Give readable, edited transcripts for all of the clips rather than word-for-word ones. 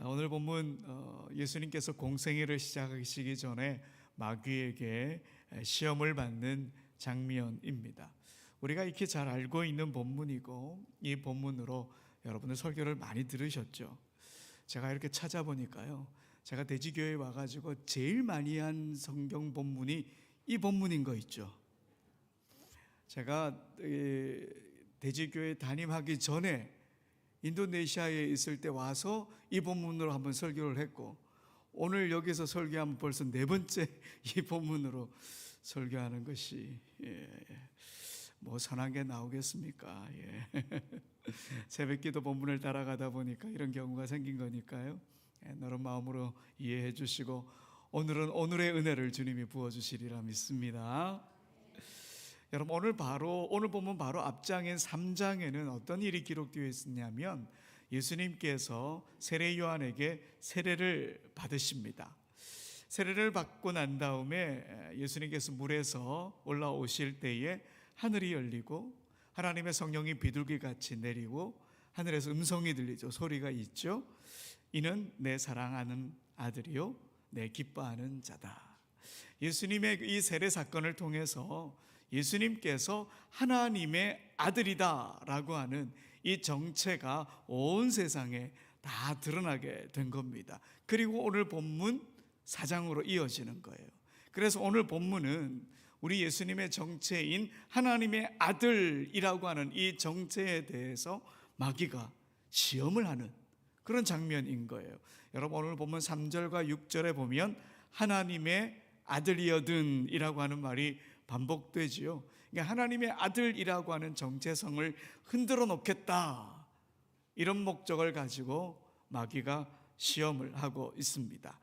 오늘 본문 예수님께서 공생애를 시작하시기 전에 마귀에게 시험을 받는 장면입니다. 우리가 익히 잘 알고 있는 본문이고, 이 본문으로 여러분들 설교를 많이 들으셨죠. 제가 이렇게 찾아보니까요, 제가 대지교회에 와가지고 제일 많이 한 성경 본문이 이 본문인 거 있죠. 제가 대지교회 담임하기 전에 인도네시아에 있을 때 와서 이 본문으로 한번 설교를 했고, 오늘 여기서 설교하면 벌써 네 번째 이 본문으로 설교하는 것이 뭐 선한 게 나오겠습니까? 새벽기도 본문을 따라가다 보니까 이런 경우가 생긴 거니까요. 너른 마음으로 이해해 주시고, 오늘은 오늘의 은혜를 주님이 부어주시리라 믿습니다. 여러분, 오늘 보면 바로 앞장인 3장에는 어떤 일이 기록되어 있었냐면, 예수님께서 세례 요한에게 세례를 받으십니다. 세례를 받고 난 다음에 예수님께서 물에서 올라오실 때에 하늘이 열리고 하나님의 성령이 비둘기같이 내리고 하늘에서 음성이 들리죠. 소리가 있죠. 이는 내 사랑하는 아들이요 내 기뻐하는 자다. 예수님의 이 세례 사건을 통해서 예수님께서 하나님의 아들이다 라고 하는 이 정체가 온 세상에 다 드러나게 된 겁니다. 그리고 오늘 본문 4장으로 이어지는 거예요. 그래서 오늘 본문은 우리 예수님의 정체인 하나님의 아들이라고 하는 이 정체에 대해서 마귀가 시험을 하는 그런 장면인 거예요. 여러분, 오늘 보면 3절과 6절에 보면 하나님의 아들이여든 이라고 하는 말이 반복되지요. 그러니까 하나님의 아들이라고 하는 정체성을 흔들어 놓겠다, 이런 목적을 가지고 마귀가 시험을 하고 있습니다.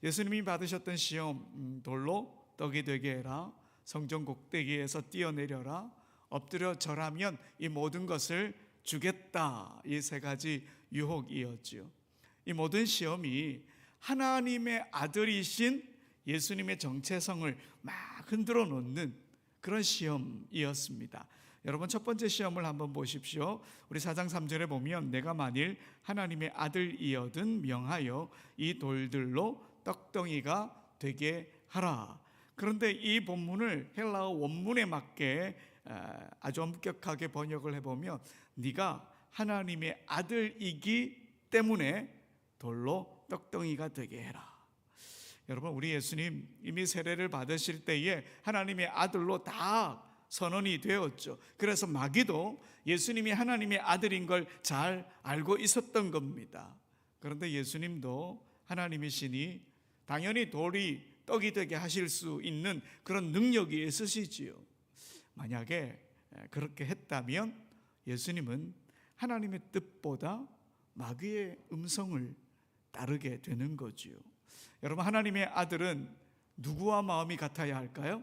예수님이 받으셨던 시험, 돌로 떡이 되게 해라, 성전 꼭대기에서 뛰어내려라, 엎드려 절하면 이 모든 것을 주겠다, 이 세 가지 유혹이었지요. 이 모든 시험이 하나님의 아들이신 예수님의 정체성을 막 흔들어 놓는 그런 시험이었습니다. 여러분, 첫 번째 시험을 한번 보십시오. 우리 4장 3절에 보면 내가 만일 하나님의 아들이여든 명하여 이 돌들로 떡덩이가 되게 하라. 그런데 이 본문을 헬라어 원문에 맞게 아주 엄격하게 번역을 해보면 네가 하나님의 아들이기 때문에 돌로 떡덩이가 되게 해라. 여러분, 우리 예수님 이미 세례를 받으실 때에 하나님의 아들로 다 선언이 되었죠. 그래서 마귀도 예수님이 하나님의 아들인 걸 잘 알고 있었던 겁니다. 그런데 예수님도 하나님이시니 당연히 돌이 떡이 되게 하실 수 있는 그런 능력이 있으시지요. 만약에 그렇게 했다면 예수님은 하나님의 뜻보다 마귀의 음성을 따르게 되는 거지요. 여러분, 하나님의 아들은 누구와 마음이 같아야 할까요?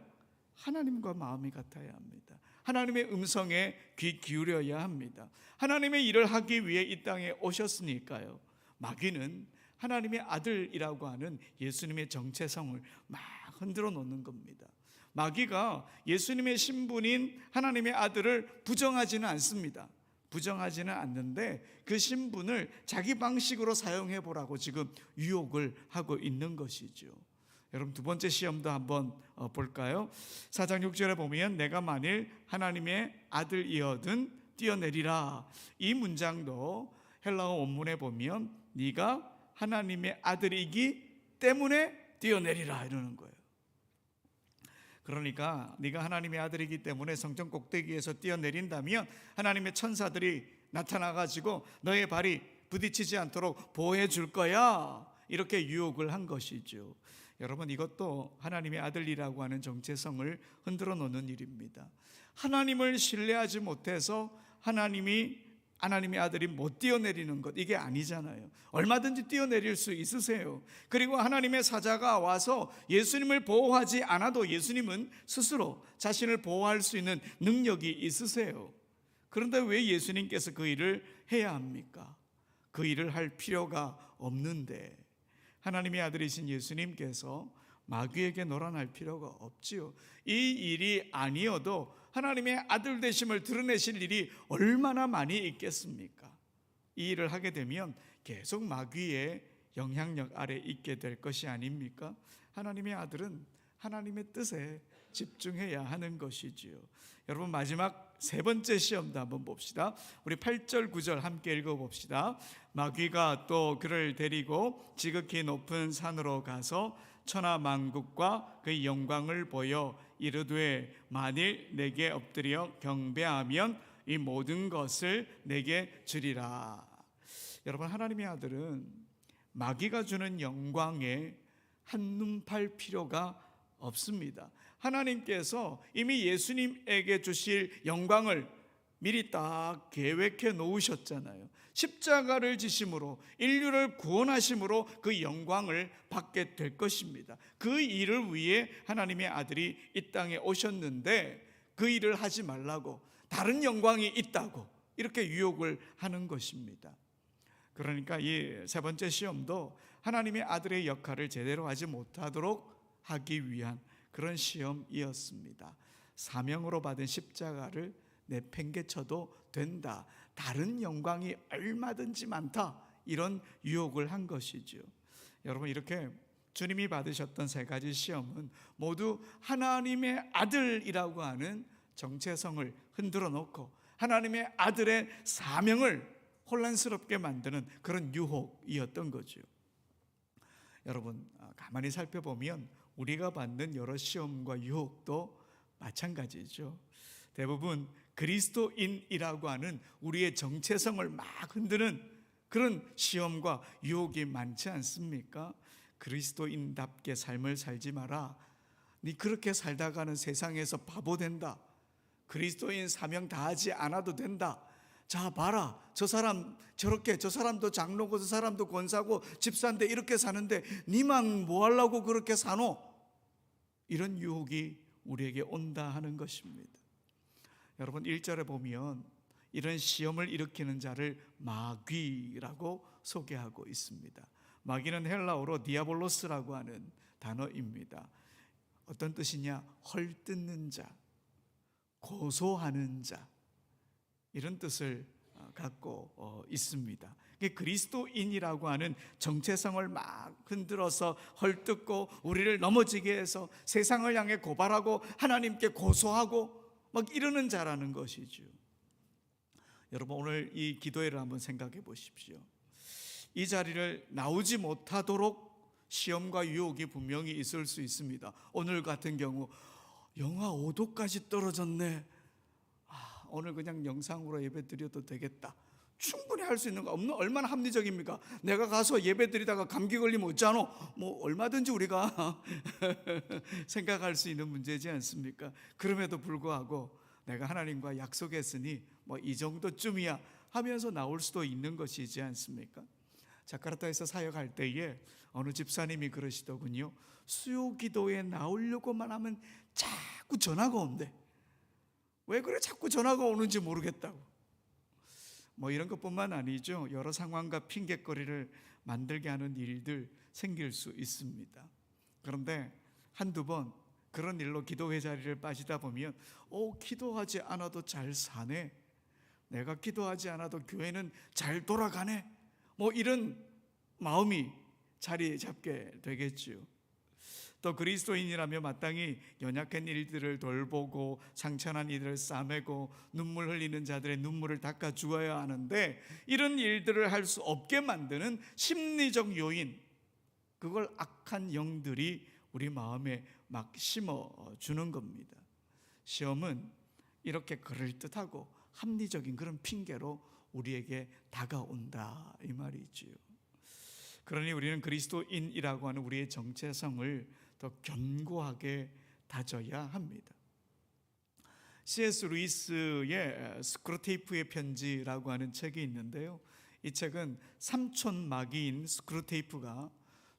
하나님과 마음이 같아야 합니다. 하나님의 음성에 귀 기울여야 합니다. 하나님의 일을 하기 위해 이 땅에 오셨으니까요. 마귀는 하나님의 아들이라고 하는 예수님의 정체성을 막 흔들어 놓는 겁니다. 마귀가 예수님의 신분인 하나님의 아들을 부정하지는 않습니다. 부정하지는 않는데 그 신분을 자기 방식으로 사용해 보라고 지금 유혹을 하고 있는 것이죠. 여러분, 두 번째 시험도 한번 볼까요? 4장 6절에 보면 내가 만일 하나님의 아들이여든 뛰어내리라. 이 문장도 헬라어 원문에 보면 네가 하나님의 아들이기 때문에 뛰어내리라 이러는 거예요. 그러니까 네가 하나님의 아들이기 때문에 성전 꼭대기에서 뛰어내린다면 하나님의 천사들이 나타나가지고 너의 발이 부딪히지 않도록 보호해 줄 거야, 이렇게 유혹을 한 것이죠. 여러분, 이것도 하나님의 아들이라고 하는 정체성을 흔들어 놓는 일입니다. 하나님을 신뢰하지 못해서 하나님의 아들이 못 뛰어내리는 것, 이게 아니잖아요. 얼마든지 뛰어내릴 수 있으세요. 그리고 하나님의 사자가 와서 예수님을 보호하지 않아도 예수님은 스스로 자신을 보호할 수 있는 능력이 있으세요. 그런데 왜 예수님께서 그 일을 해야 합니까? 그 일을 할 필요가 없는데 하나님의 아들이신 예수님께서 마귀에게 노란할 필요가 없지요. 이 일이 아니어도 하나님의 아들 되심을 드러내실 일이 얼마나 많이 있겠습니까? 이 일을 하게 되면 계속 마귀의 영향력 아래 있게 될 것이 아닙니까? 하나님의 아들은 하나님의 뜻에 집중해야 하는 것이지요. 여러분, 마지막 세 번째 시험도 한번 봅시다. 우리 8절 9절 함께 읽어봅시다. 마귀가 또 그를 데리고 지극히 높은 산으로 가서 천하만국과 그의 영광을 보여 이르되 만일 내게 엎드려 경배하면 이 모든 것을 내게 주리라. 여러분, 하나님의 아들은 마귀가 주는 영광에 한눈 팔 필요가 없습니다. 하나님께서 이미 예수님에게 주실 영광을 미리 딱 계획해 놓으셨잖아요. 십자가를 지심으로 인류를 구원하심으로 그 영광을 받게 될 것입니다. 그 일을 위해 하나님의 아들이 이 땅에 오셨는데 그 일을 하지 말라고, 다른 영광이 있다고 이렇게 유혹을 하는 것입니다. 그러니까 이 세 번째 시험도 하나님의 아들의 역할을 제대로 하지 못하도록 하기 위한 그런 시험이었습니다. 사명으로 받은 십자가를 내팽개쳐도 된다, 다른 영광이 얼마든지 많다, 이런 유혹을 한 것이죠. 여러분, 이렇게 주님이 받으셨던 세 가지 시험은 모두 하나님의 아들이라고 하는 정체성을 흔들어 놓고 하나님의 아들의 사명을 혼란스럽게 만드는 그런 유혹이었던 거죠. 여러분, 가만히 살펴보면 우리가 받는 여러 시험과 유혹도 마찬가지죠. 대부분 그리스도인이라고 하는 우리의 정체성을 막 흔드는 그런 시험과 유혹이 많지 않습니까? 그리스도인답게 삶을 살지 마라, 네 그렇게 살다가는 세상에서 바보 된다, 그리스도인 사명 다하지 않아도 된다, 자 봐라, 저 사람 저렇게, 저 사람도 장로고 저 사람도 권사고 집사인데 이렇게 사는데 니만 뭐 하려고 그렇게 사노? 이런 유혹이 우리에게 온다 하는 것입니다. 여러분, 1절에 보면 이런 시험을 일으키는 자를 마귀라고 소개하고 있습니다. 마귀는 헬라어로 디아볼로스라고 하는 단어입니다. 어떤 뜻이냐? 헐뜯는 자, 고소하는 자, 이런 뜻을 갖고 있습니다. 그리스도인이라고 하는 정체성을 막 흔들어서 헐뜯고 우리를 넘어지게 해서 세상을 향해 고발하고 하나님께 고소하고 막 이러는 자라는 것이죠. 여러분, 오늘 이 기도회를 한번 생각해 보십시오. 이 자리를 나오지 못하도록 시험과 유혹이 분명히 있을 수 있습니다. 오늘 같은 경우 영하 5도까지 떨어졌네, 오늘 그냥 영상으로 예배 드려도 되겠다, 충분히 할 수 있는 거 없는, 얼마나 합리적입니까? 내가 가서 예배 드리다가 감기 걸리면 어쩌노? 뭐 얼마든지 우리가 생각할 수 있는 문제지 않습니까? 그럼에도 불구하고 내가 하나님과 약속했으니 뭐 이 정도쯤이야 하면서 나올 수도 있는 것이지 않습니까? 자카르타에서 사역할 때에 어느 집사님이 그러시더군요. 수요 기도에 나오려고만 하면 자꾸 전화가 온대. 왜 그래 자꾸 전화가 오는지 모르겠다고. 뭐 이런 것뿐만 아니죠. 여러 상황과 핑계거리를 만들게 하는 일들 생길 수 있습니다. 그런데 한두 번 그런 일로 기도회 자리를 빠지다 보면 기도하지 않아도 잘 사네, 내가 기도하지 않아도 교회는 잘 돌아가네, 뭐 이런 마음이 자리 잡게 되겠죠. 또 그리스도인이라며 마땅히 연약한 일들을 돌보고 상처난 이들을 싸매고 눈물 흘리는 자들의 눈물을 닦아 주어야 하는데 이런 일들을 할 수 없게 만드는 심리적 요인, 그걸 악한 영들이 우리 마음에 막 심어주는 겁니다. 시험은 이렇게 그럴듯하고 합리적인 그런 핑계로 우리에게 다가온다 이 말이지요. 그러니 우리는 그리스도인이라고 하는 우리의 정체성을 더 견고하게 다져야 합니다. C.S. 루이스의 스크루테이프의 편지라고 하는 책이 있는데요, 이 책은 삼촌 마귀인 스크루테이프가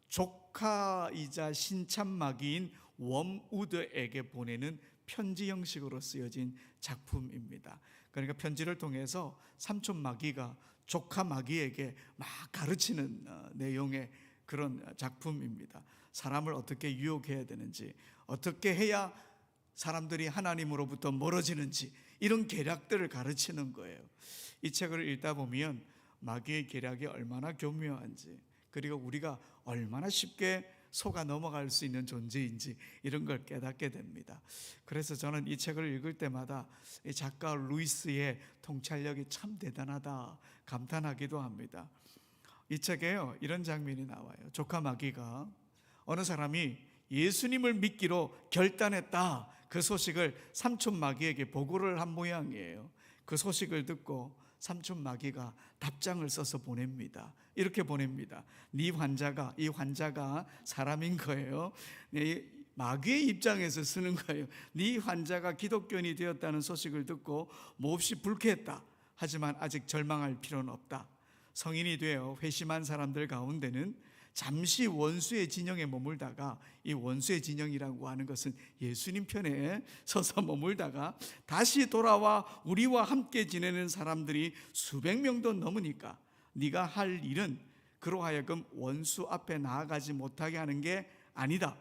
조카이자 신참 마귀인 웜우드에게 보내는 편지 형식으로 쓰여진 작품입니다. 그러니까 편지를 통해서 삼촌 마귀가 조카 마귀에게 막 가르치는 내용의 그런 작품입니다. 사람을 어떻게 유혹해야 되는지, 어떻게 해야 사람들이 하나님으로부터 멀어지는지, 이런 계략들을 가르치는 거예요. 이 책을 읽다 보면 마귀의 계략이 얼마나 교묘한지, 그리고 우리가 얼마나 쉽게 속아 넘어갈 수 있는 존재인지 이런 걸 깨닫게 됩니다. 그래서 저는 이 책을 읽을 때마다 이 작가 루이스의 통찰력이 참 대단하다 감탄하기도 합니다. 이 책에요, 이런 장면이 나와요. 조카 마귀가 어느 사람이 예수님을 믿기로 결단했다, 그 소식을 삼촌 마귀에게 보고를 한 모양이에요. 그 소식을 듣고 삼촌 마귀가 답장을 써서 보냅니다. 이렇게 보냅니다. 이 환자가 사람인 거예요. 마귀의 입장에서 쓰는 거예요. 네 환자가 기독교인이 되었다는 소식을 듣고 몹시 불쾌했다. 하지만 아직 절망할 필요는 없다. 성인이 되어 회심한 사람들 가운데는 잠시 원수의 진영에 머물다가, 이 원수의 진영이라고 하는 것은 예수님 편에 서서 머물다가 다시 돌아와 우리와 함께 지내는 사람들이 수백 명도 넘으니까 네가 할 일은 그로 하여금 원수 앞에 나아가지 못하게 하는 게 아니다.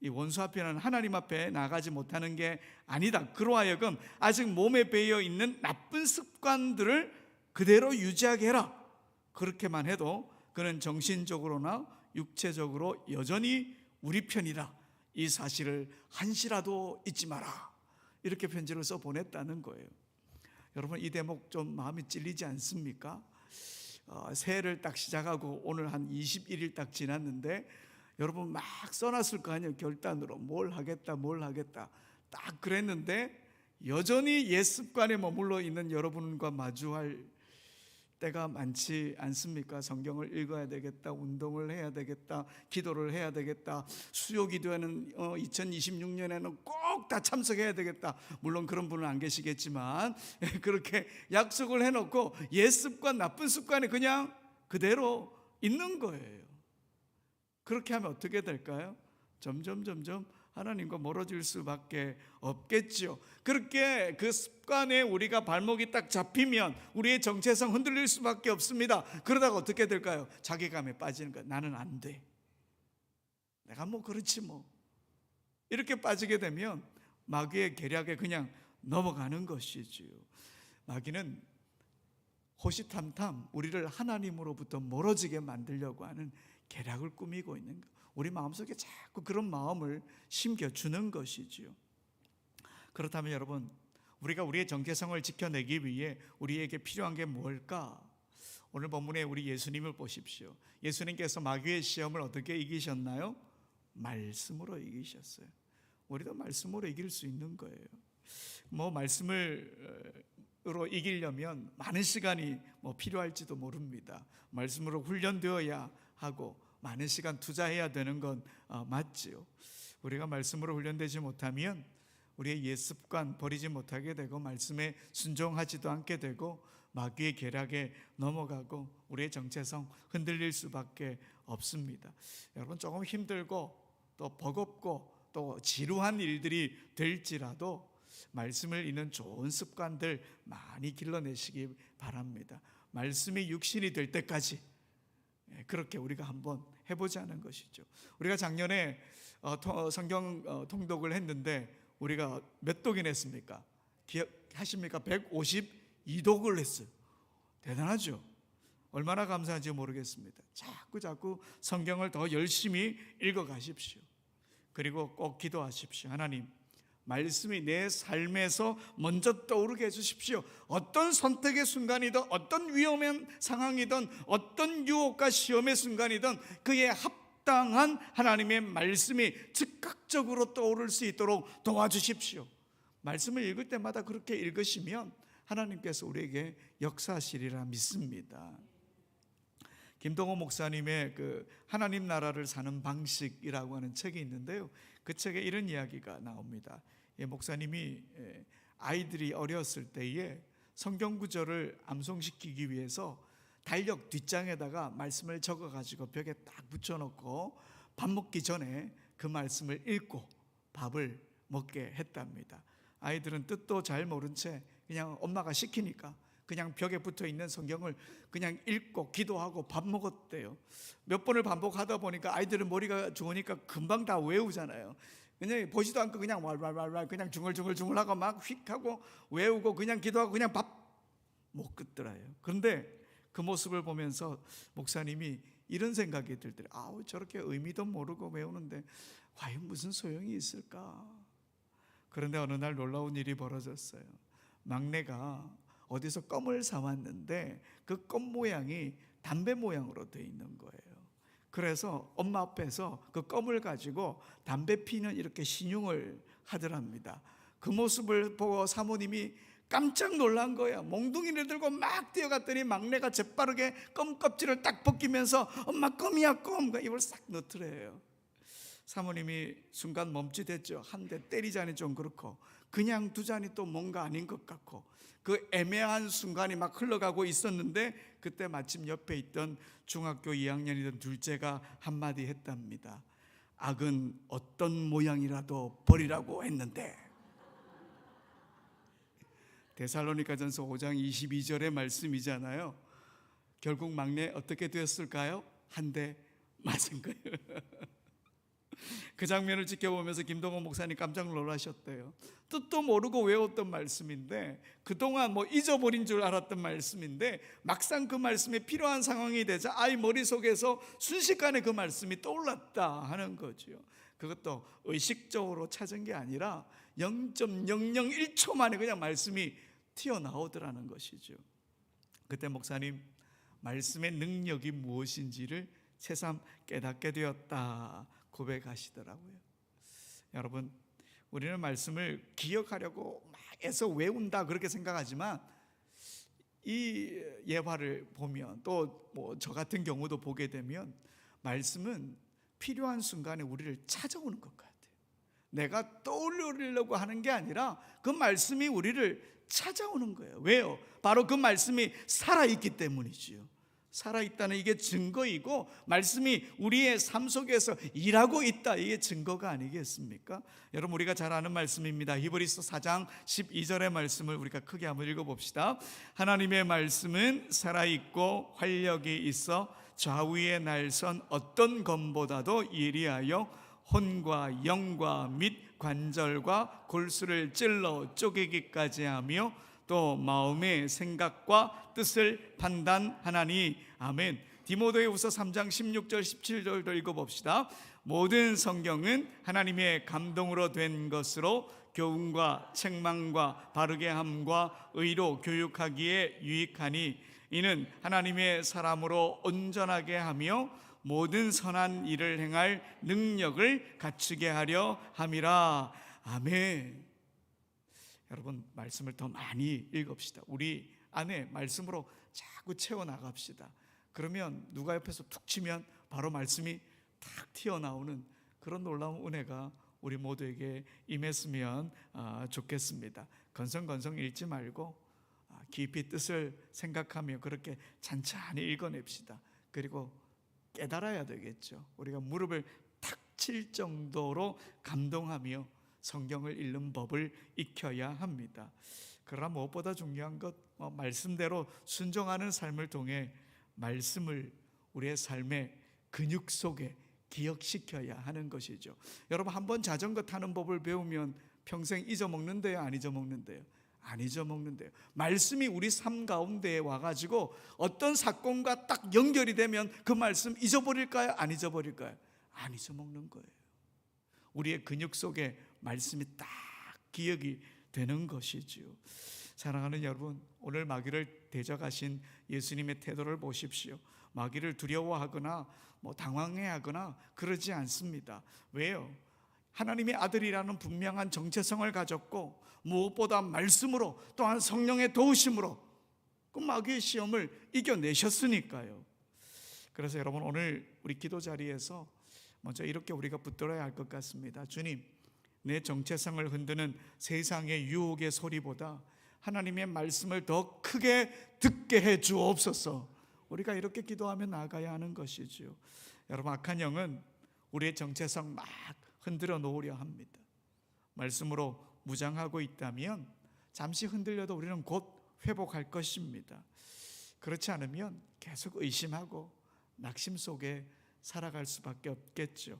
이 원수 앞에는 하나님 앞에 나아가지 못하는 게 아니다. 그로 하여금 아직 몸에 배어 있는 나쁜 습관들을 그대로 유지하게 해라. 그렇게만 해도 그는 정신적으로나 육체적으로 여전히 우리 편이다. 이 사실을 한시라도 잊지 마라. 이렇게 편지를 써 보냈다는 거예요. 여러분, 이 대목 좀 마음이 찔리지 않습니까? 새해를 딱 시작하고 오늘 한 21일 딱 지났는데 여러분 막 써놨을 거 아니에요. 결단으로 뭘 하겠다 딱 그랬는데 여전히 옛 습관에 머물러 있는 여러분과 마주할 때가 많지 않습니까? 성경을 읽어야 되겠다, 운동을 해야 되겠다, 기도를 해야 되겠다, 수요 기도회는 2026년에는 꼭 다 참석해야 되겠다. 물론 그런 분은 안 계시겠지만 그렇게 약속을 해놓고 옛 습관, 나쁜 습관이 그냥 그대로 있는 거예요. 그렇게 하면 어떻게 될까요? 점점 하나님과 멀어질 수밖에 없겠죠. 그렇게 그 습관에 우리가 발목이 딱 잡히면 우리의 정체성 흔들릴 수밖에 없습니다. 그러다가 어떻게 될까요? 자괴감에 빠지는 거예요. 나는 안 돼, 내가 그렇지 이렇게 빠지게 되면 마귀의 계략에 그냥 넘어가는 것이지요. 마귀는 호시탐탐 우리를 하나님으로부터 멀어지게 만들려고 하는 계략을 꾸미고 있는 거예요. 우리 마음속에 자꾸 그런 마음을 심겨주는 것이지요. 그렇다면 여러분, 우리가 우리의 정체성을 지켜내기 위해 우리에게 필요한 게 뭘까? 오늘 본문에 우리 예수님을 보십시오. 예수님께서 마귀의 시험을 어떻게 이기셨나요? 말씀으로 이기셨어요. 우리도 말씀으로 이길 수 있는 거예요. 말씀으로 이기려면 많은 시간이 필요할지도 모릅니다. 말씀으로 훈련되어야 하고 많은 시간 투자해야 되는 건 맞지요. 우리가 말씀으로 훈련되지 못하면 우리의 옛 습관 버리지 못하게 되고 말씀에 순종하지도 않게 되고 마귀의 계략에 넘어가고 우리의 정체성 흔들릴 수밖에 없습니다. 여러분, 조금 힘들고 또 버겁고 또 지루한 일들이 될지라도 말씀을 읽는 좋은 습관들 많이 길러내시기 바랍니다. 말씀이 육신이 될 때까지 그렇게 우리가 한번 해보자는 것이죠. 우리가 작년에 성경 통독을 했는데 우리가 몇 독이나 했습니까? 기억하십니까? 152독을 했어요. 대단하죠? 얼마나 감사한지 모르겠습니다. 자꾸 성경을 더 열심히 읽어가십시오. 그리고 꼭 기도하십시오. 하나님, 말씀이 내 삶에서 먼저 떠오르게 해주십시오. 어떤 선택의 순간이든 어떤 위험한 상황이든 어떤 유혹과 시험의 순간이든 그에 합당한 하나님의 말씀이 즉각적으로 떠오를 수 있도록 도와주십시오. 말씀을 읽을 때마다 그렇게 읽으시면 하나님께서 우리에게 역사하시리라 믿습니다. 김동호 목사님의 그 하나님 나라를 사는 방식이라고 하는 책이 있는데요, 그 책에 이런 이야기가 나옵니다. 목사님이 아이들이 어렸을 때에 성경 구절을 암송시키기 위해서 달력 뒷장에다가 말씀을 적어가지고 벽에 딱 붙여놓고 밥 먹기 전에 그 말씀을 읽고 밥을 먹게 했답니다. 아이들은 뜻도 잘 모른 채 그냥 엄마가 시키니까 그냥 벽에 붙어있는 성경을 그냥 읽고 기도하고 밥 먹었대요. 몇 번을 반복하다 보니까 아이들은 머리가 좋으니까 금방 다 외우잖아요. 그냥 보지도 않고 그냥 왈왈왈왈 그냥 중얼중얼하고 막 휙 하고 외우고 그냥 기도하고 그냥 밥 못 끄더라요. 그런데 그 모습을 보면서 목사님이 이런 생각이 들더래. 저렇게 의미도 모르고 외우는데 과연 무슨 소용이 있을까? 그런데 어느 날 놀라운 일이 벌어졌어요. 막내가 어디서 껌을 사왔는데 그 껌 모양이 담배 모양으로 되어 있는 거예요. 그래서 엄마 앞에서 그 껌을 가지고 담배 피는 이렇게 신용을 하더랍니다. 그 모습을 보고 사모님이 깜짝 놀란 거야. 몽둥이를 들고 막 뛰어갔더니 막내가 재빠르게 껌 껍질을 딱 벗기면서 엄마 껌이야 껌, 입을 싹 넣더래요. 사모님이 순간 멈칫했죠. 한 대 때리자니 좀 그렇고 그냥 두자니 또 뭔가 아닌 것 같고, 그 애매한 순간이 막 흘러가고 있었는데 그때 마침 옆에 있던 중학교 2학년이던 둘째가 한마디 했답니다. 악은 어떤 모양이라도 버리라고 했는데. 데살로니가전서 5장 22절의 말씀이잖아요. 결국 막내 어떻게 되었을까요? 한 대 맞은 거예요. 그 장면을 지켜보면서 김동원 목사님 깜짝 놀라셨대요. 뜻도 모르고 외웠던 말씀인데, 그동안 잊어버린 줄 알았던 말씀인데 막상 그 말씀이 필요한 상황이 되자 아이 머릿속에서 순식간에 그 말씀이 떠올랐다 하는 거죠. 그것도 의식적으로 찾은 게 아니라 0.001초 만에 그냥 말씀이 튀어나오더라는 것이죠. 그때 목사님, 말씀의 능력이 무엇인지를 새삼 깨닫게 되었다 고백하시더라고요. 여러분, 우리는 말씀을 기억하려고 막 애써 외운다 그렇게 생각하지만 이 예화를 보면 또 저 같은 경우도 보게 되면 말씀은 필요한 순간에 우리를 찾아오는 것 같아요. 내가 떠올리려고 하는 게 아니라 그 말씀이 우리를 찾아오는 거예요. 왜요? 바로 그 말씀이 살아있기 때문이지요. 살아있다는 이게 증거이고 말씀이 우리의 삶 속에서 일하고 있다, 이게 증거가 아니겠습니까? 여러분, 우리가 잘 아는 말씀입니다. 히브리서 4장 12절의 말씀을 우리가 크게 한번 읽어봅시다. 하나님의 말씀은 살아있고 활력이 있어 좌우의 날선 어떤 검보다도 예리하여 혼과 영과 및 관절과 골수를 찔러 쪼개기까지 하며 또 마음의 생각과 뜻을 판단하나니. 아멘. 디모데후서 3장 16절 17절도 읽어봅시다. 모든 성경은 하나님의 감동으로 된 것으로 교훈과 책망과 바르게 함과 의로 교육하기에 유익하니 이는 하나님의 사람으로 온전하게 하며 모든 선한 일을 행할 능력을 갖추게 하려 함이라. 아멘. 여러분, 말씀을 더 많이 읽읍시다. 우리 안에 말씀으로 자꾸 채워나갑시다. 그러면 누가 옆에서 툭 치면 바로 말씀이 탁 튀어나오는 그런 놀라운 은혜가 우리 모두에게 임했으면 좋겠습니다. 건성건성 읽지 말고 깊이 뜻을 생각하며 그렇게 찬찬히 읽어냅시다. 그리고 깨달아야 되겠죠. 우리가 무릎을 탁 칠 정도로 감동하며 성경을 읽는 법을 익혀야 합니다. 그러나 무엇보다 중요한 것, 말씀대로 순종하는 삶을 통해 말씀을 우리의 삶의 근육 속에 기억시켜야 하는 것이죠. 여러분, 한번 자전거 타는 법을 배우면 평생 잊어먹는데요, 안 잊어먹는데요? 안 잊어먹는데요. 말씀이 우리 삶 가운데에 와가지고 어떤 사건과 딱 연결이 되면 그 말씀 잊어버릴까요, 안 잊어버릴까요? 안 잊어먹는 거예요. 우리의 근육 속에 말씀이 딱 기억이 되는 것이지요. 사랑하는 여러분, 오늘 마귀를 대적하신 예수님의 태도를 보십시오. 마귀를 두려워하거나 당황해하거나 그러지 않습니다. 왜요? 하나님의 아들이라는 분명한 정체성을 가졌고 무엇보다 말씀으로 또한 성령의 도우심으로 그 마귀의 시험을 이겨내셨으니까요. 그래서 여러분, 오늘 우리 기도 자리에서 먼저 이렇게 우리가 붙들어야 할 것 같습니다. 주님, 내 정체성을 흔드는 세상의 유혹의 소리보다 하나님의 말씀을 더 크게 듣게 해 주옵소서. 우리가 이렇게 기도하며 나아가야 하는 것이죠. 여러분, 악한 영은 우리의 정체성 막 흔들어 놓으려 합니다. 말씀으로 무장하고 있다면 잠시 흔들려도 우리는 곧 회복할 것입니다. 그렇지 않으면 계속 의심하고 낙심 속에 살아갈 수밖에 없겠죠.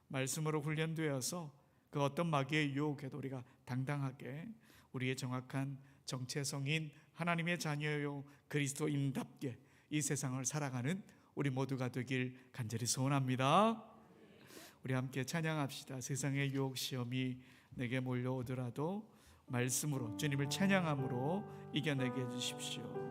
말씀으로 훈련되어서 그 어떤 마귀의 유혹에도 우리가 당당하게 우리의 정확한 정체성인 하나님의 자녀요 그리스도인답게 이 세상을 살아가는 우리 모두가 되길 간절히 소원합니다. 우리 함께 찬양합시다. 세상의 유혹 시험이 내게 몰려오더라도 말씀으로 주님을 찬양함으로 이겨내게 해주십시오.